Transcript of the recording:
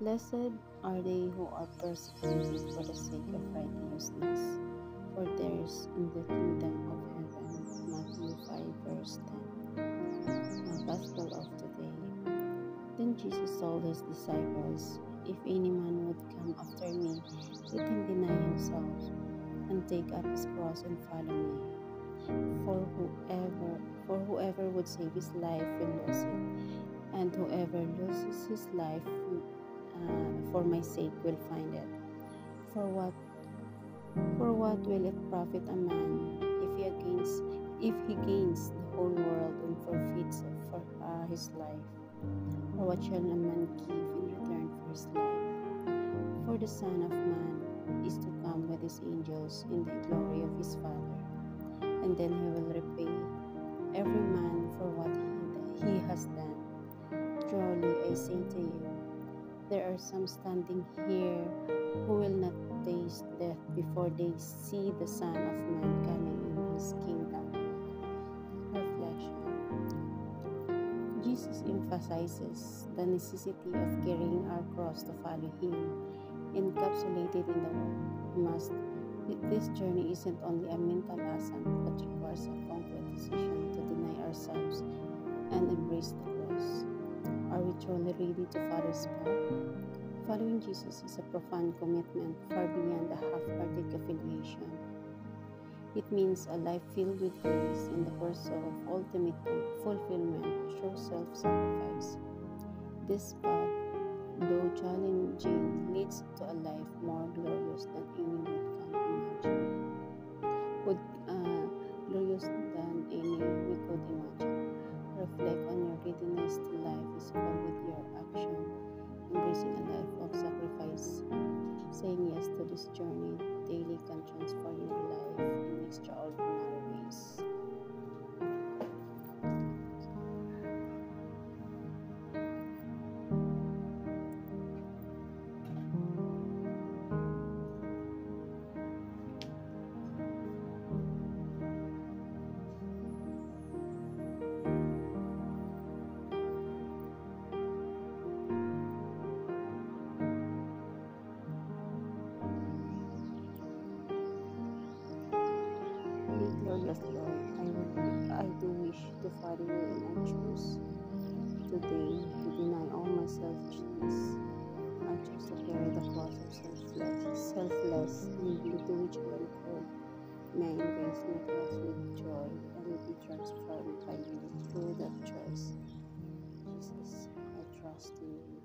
Blessed are they who are persecuted for the sake of righteousness, for theirs is the kingdom of heaven. Matthew 5 verse 10. Gospel of today. Then Jesus told his disciples, "If any man would come after me, let him deny himself, and take up his cross and follow me. For whoever would save his life will lose it, and whoever loses his life for my sake will find it. For what will it profit a man if he gains the whole world and forfeits his life? Or what shall a man give in return for his life? For the Son of Man is to come with his angels in the glory of his Father, and then he will repay every man for what he has done. Truly I say to you, there are some standing here who will not taste death before they see the Son of Man coming in his kingdom." Reflection. Jesus emphasizes the necessity of carrying our cross to follow him. Encapsulated in the word "must," this journey isn't only a mental assent but requires a concrete decision to deny ourselves and embrace the cross. Are we truly ready to follow his path? Following Jesus is a profound commitment far beyond a half-hearted affiliation. It means a life filled with grace in the pursuit of ultimate fulfillment through self-sacrifice. This path, though challenging, leads to a life more glorious than any we could imagine. Reflect on your readiness to life is called with your action, embracing a life of sacrifice. Saying yes to this journey daily can transform your life in extraordinary ways. Glorious Lord, I do wish to follow you, and I choose today to deny all my selfishness. I choose to carry the cross of selfless individual code. May I embrace my cross with joy and be transformed by you through that choice. Jesus, I trust in you.